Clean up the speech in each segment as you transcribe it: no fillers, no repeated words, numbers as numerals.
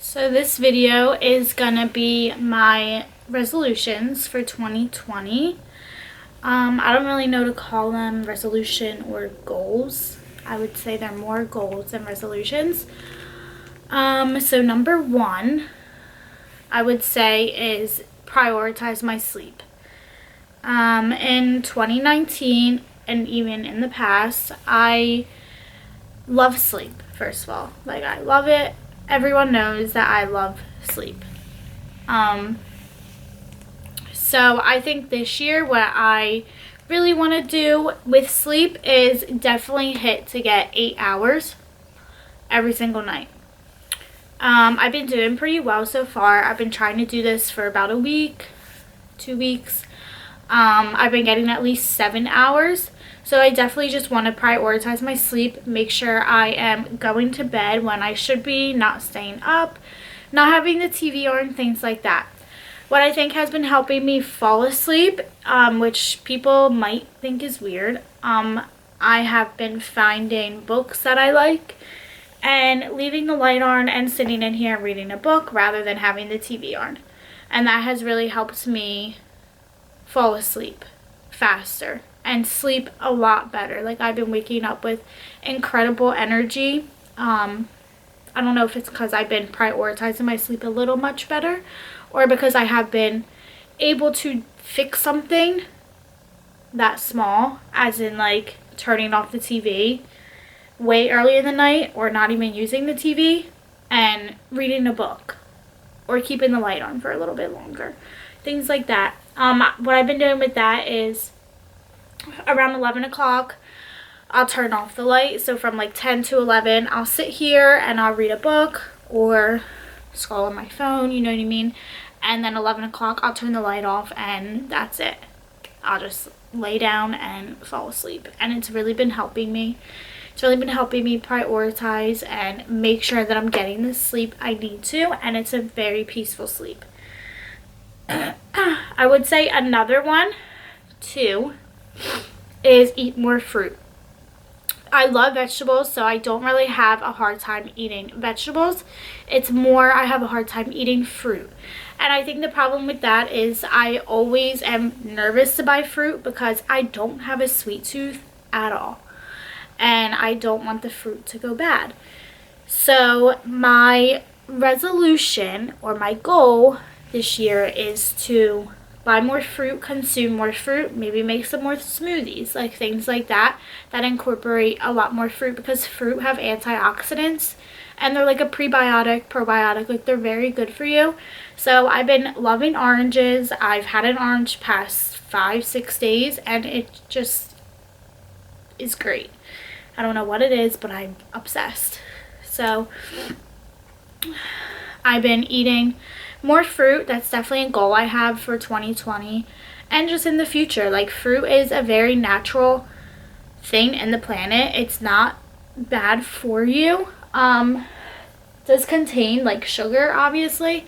So this video is gonna be my resolutions for 2020. I don't really know to call them resolution or goals. I would say they're more goals than resolutions. So number one, I would say is prioritize my sleep. In 2019 and even in the past, I love sleep, first of all. Like, I love it. Everyone knows that I love sleep. So I think this year what I really want to do with sleep is definitely hit to get 8 hours every single night. I've been doing pretty well so far. I've been trying to do this for about a week, 2 weeks. I've been getting at least 7 hours. So I definitely just want to prioritize my sleep, make sure I am going to bed when I should be, not staying up, not having the TV on, things like that. What I think has been helping me fall asleep, which people might think is weird, I have been finding books that I like and leaving the light on and sitting in here reading a book rather than having the TV on. And that has really helped me fall asleep faster and sleep a lot better. Like, I've been waking up with incredible energy. I don't know if it's because I've been prioritizing my sleep a little much better, or because I have been able to fix something that small, as in like turning off the TV way early in the night, or not even using the TV and reading a book, or keeping the light on for a little bit longer, things like that. What I've been doing with that is around 11 o'clock I'll turn off the light. So from like 10 to 11 I'll sit here and I'll read a book or scroll on my phone, you know what I mean? And then 11 o'clock I'll turn the light off and that's it. I'll just lay down and fall asleep. And it's really been helping me. It's really been helping me prioritize and make sure that I'm getting the sleep I need to, and it's a very peaceful sleep. I would say another one too is eat more fruit. I love vegetables, so I don't really have a hard time eating vegetables. It's more I have a hard time eating fruit. And I think the problem with that is I always am nervous to buy fruit because I don't have a sweet tooth at all. And I don't want the fruit to go bad. So my resolution or my goal this year is to buy more fruit, consume more fruit, maybe make some more smoothies, like things like that incorporate a lot more fruit, because fruit have antioxidants and they're like a prebiotic, probiotic, like they're very good for you. So I've been loving oranges. I've had an orange past 5-6 days and it just is great. I don't know what it is, but I'm obsessed. So I've been eating more fruit. That's definitely a goal I have for 2020 and just in the future. Like, fruit is a very natural thing in the planet. It's not bad for you. It does contain like sugar, obviously,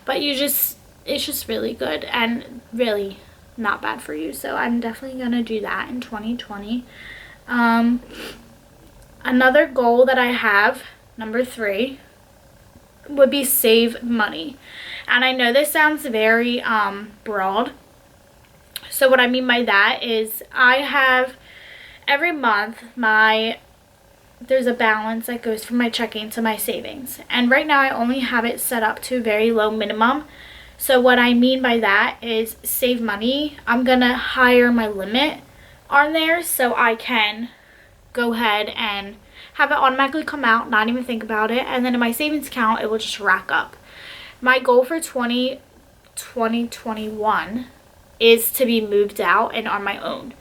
but it's just really good and really not bad for you. So I'm definitely gonna do that in 2020. Another goal that I have, number 3, would be save money. And I know this sounds very broad. So what I mean by that is I have every month there's a balance that goes from my checking to my savings. And right now I only have it set up to a very low minimum. So what I mean by that is save money. I'm gonna higher my limit on there so I can go ahead and have it automatically come out, not even think about it, and then in my savings account it will just rack up. My goal for 2021 is to be moved out and on my own.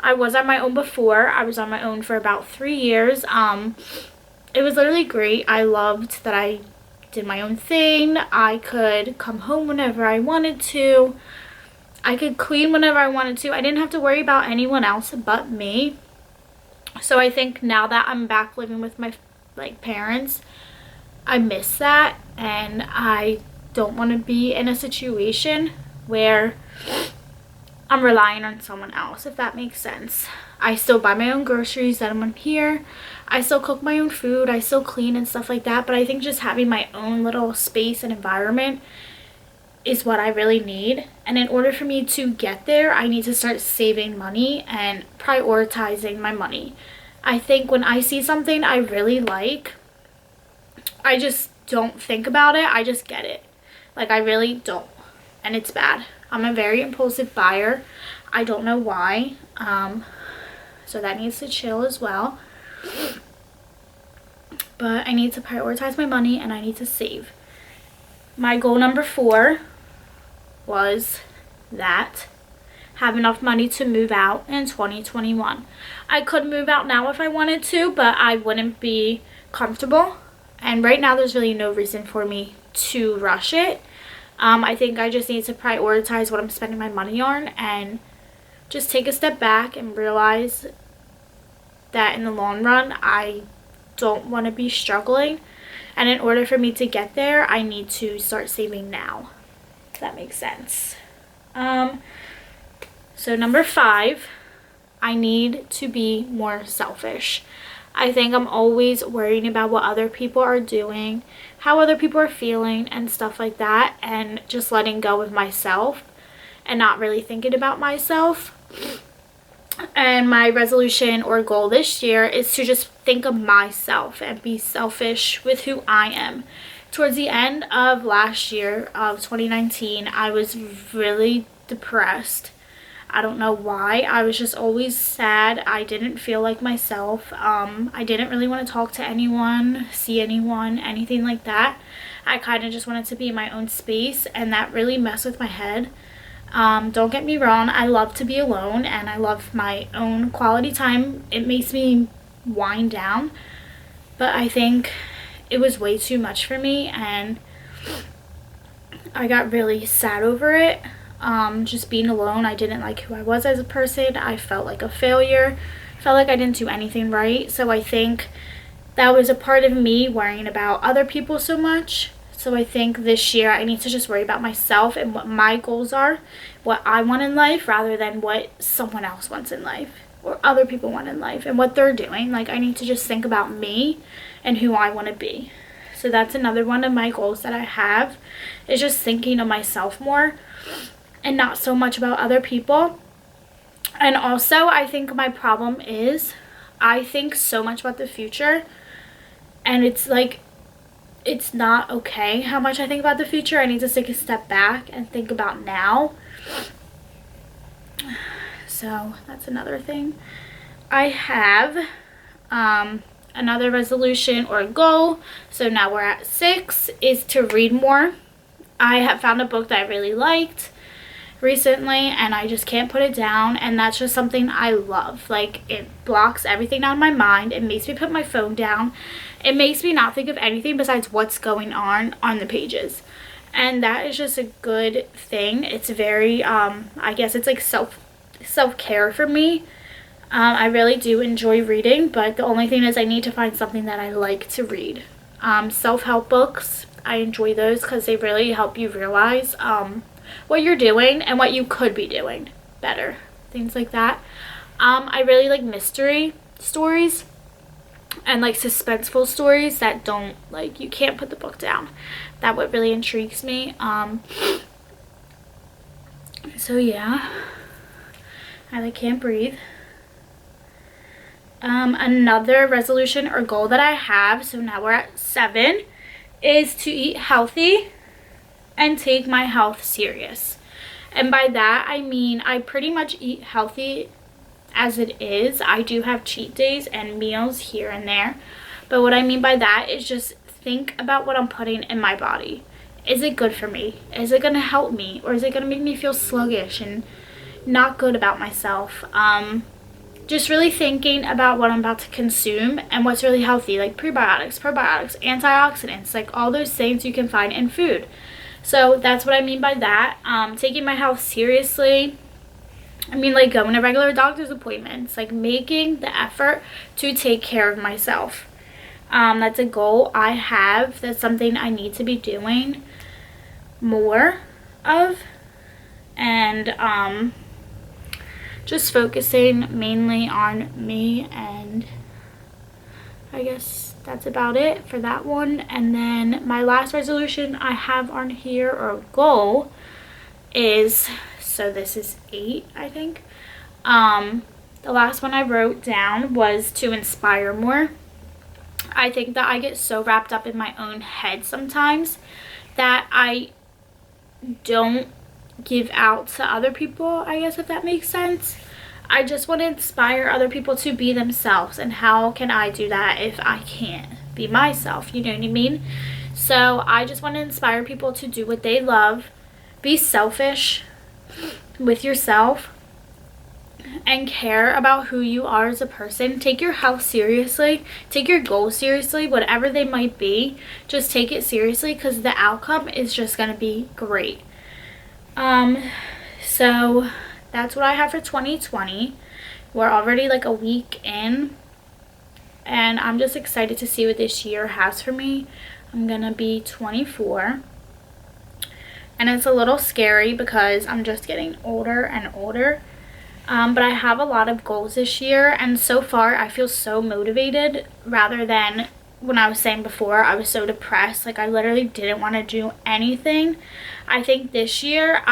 I was on my own before. I was on my own for about 3 years. It was literally great. I loved that I did my own thing. I could come home whenever I wanted to. I could clean whenever I wanted to. I didn't have to worry about anyone else but me. So I think now that I'm back living with my parents, I miss that, and I don't want to be in a situation where I'm relying on someone else, if that makes sense. I still buy my own groceries that I'm here. I still cook my own food. I still clean and stuff like that. But I think just having my own little space and environment is what I really need. And in order for me to get there, I need to start saving money and prioritizing my money. I think when I see something I really like, I just don't think about it. I just get it. Like, I really don't. And it's bad. I'm a very impulsive buyer. I don't know why. So that needs to chill as well. But I need to prioritize my money and I need to save. My goal number 4 was that have enough money to move out in 2021. I could move out now if I wanted to, but I wouldn't be comfortable. And right now there's really no reason for me to rush it. I think I just need to prioritize what I'm spending my money on and just take a step back and realize that in the long run I don't want to be struggling. And in order for me to get there, I need to start saving now. If that makes sense. So number 5, I need to be more selfish. I think I'm always worrying about what other people are doing, how other people are feeling and stuff like that, and just letting go of myself and not really thinking about myself. And my resolution or goal this year is to just think of myself and be selfish with who I am. Towards the end of last year of 2019, I was really depressed. I don't know why. I was just always sad. I didn't feel like myself. I didn't really want to talk to anyone, see anyone, anything like that. I kind of just wanted to be in my own space, and that really messed with my head. Don't get me wrong, I love to be alone and I love my own quality time. It makes me wind down, but I think it was way too much for me and I got really sad over it. Just being alone, I didn't like who I was as a person. I felt like a failure. I felt like I didn't do anything right. So I think that was a part of me worrying about other people so much. So I think this year I need to just worry about myself and what my goals are, what I want in life, rather than what someone else wants in life or other people want in life and what they're doing. Like, I need to just think about me and who I want to be. So that's another one of my goals that I have, is just thinking of myself more and not so much about other people. And also, I think my problem is I think so much about the future, and it's like, it's not okay how much I think about the future. I need to take a step back and think about now. So that's another thing. I have another resolution or goal. So now we're at 6, is to read more. I have found a book that I really liked recently and I just can't put it down, and that's just something I love. Like, it blocks everything out of my mind. It makes me put my phone down. It makes me not think of anything besides what's going on the pages, and that is just a good thing. It's very I guess it's like self-care for me. I really do enjoy reading, but the only thing is I need to find something that I like to read. Self-help books, I enjoy those because they really help you realize what you're doing and what you could be doing better, things like that. I really like mystery stories and like suspenseful stories that don't, like, you can't put the book down. That what really intrigues me. So yeah, I like can't breathe. Another resolution or goal that I have, so now we're at 7, is to eat healthy and take my health serious. And by that I mean I pretty much eat healthy as it is. I do have cheat days and meals here and there, but what I mean by that is just think about what I'm putting in my body. Is it good for me? Is it going to help me, or is it going to make me feel sluggish and not good about myself? Just really thinking about what I'm about to consume and what's really healthy, like prebiotics, probiotics, antioxidants, like all those things you can find in food. So that's what I mean by that. Taking my health seriously. I mean, like, going to regular doctor's appointments, like making the effort to take care of myself. That's a goal I have. That's something I need to be doing more of. And just focusing mainly on me, and I guess that's about it for that one. And then my last resolution I have on here, or goal, is, so this is 8, I think. The last one I wrote down was to inspire more. I think that I get so wrapped up in my own head sometimes that I don't give out to other people, I guess, if that makes sense. I just want to inspire other people to be themselves, and how can I do that if I can't be myself? You know what I mean? So I just want to inspire people to do what they love, be selfish with yourself, and care about who you are as a person. Take your health seriously, take your goals seriously, whatever they might be. Just take it seriously, because the outcome is just going to be great. So that's what I have for 2020. We're already like a week in, and I'm just excited to see what this year has for me. I'm gonna be 24, and it's a little scary because I'm just getting older and older. But I have a lot of goals this year, and so far I feel so motivated, rather than when I was saying before I was so depressed. Like, I literally didn't want to do anything. I think this year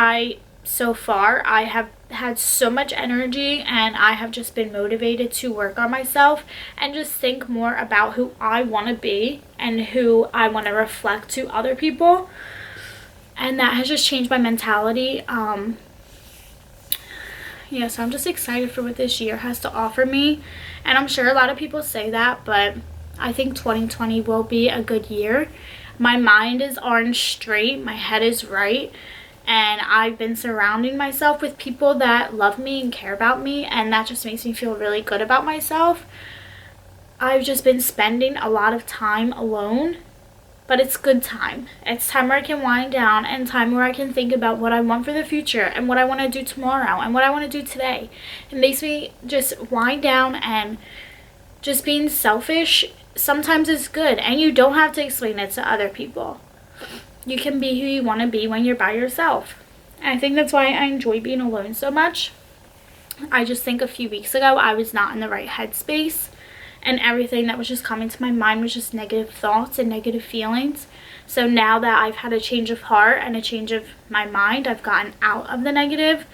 so far I have had so much energy, and I have just been motivated to work on myself and just think more about who I want to be and who I want to reflect to other people. And that has just changed my mentality. Yeah, so I'm just excited for what this year has to offer me. And I'm sure a lot of people say that, but I think 2020 will be a good year. My mind is on straight, my head is right, and I've been surrounding myself with people that love me and care about me, and that just makes me feel really good about myself. I've just been spending a lot of time alone, but it's good time. It's time where I can wind down, and time where I can think about what I want for the future, and what I want to do tomorrow, and what I want to do today. It makes me just wind down, and just being selfish sometimes is good, and you don't have to explain it to other people. You can be who you want to be when you're by yourself. And I think that's why I enjoy being alone so much. I just think a few weeks ago I was not in the right headspace, and everything that was just coming to my mind was just negative thoughts and negative feelings. So now that I've had a change of heart and a change of my mind, I've gotten out of the negative.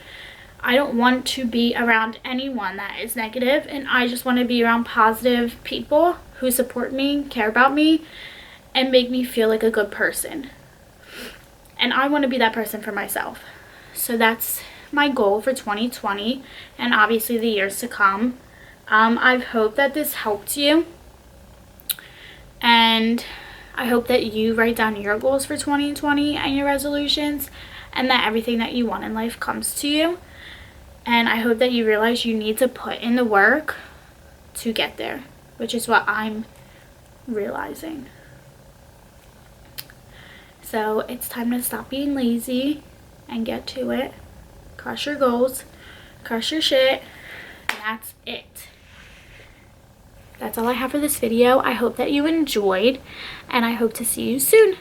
I don't want to be around anyone that is negative, and I just want to be around positive people who support me, care about me, and make me feel like a good person. And I want to be that person for myself. So that's my goal for 2020, and obviously the years to come. I hope that this helped you, and I hope that you write down your goals for 2020 and your resolutions, and that everything that you want in life comes to you. And I hope that you realize you need to put in the work to get there, which is what I'm realizing. So it's time to stop being lazy and get to it. Crush your goals, crush your shit, and that's it. That's all I have for this video. I hope that you enjoyed, and I hope to see you soon.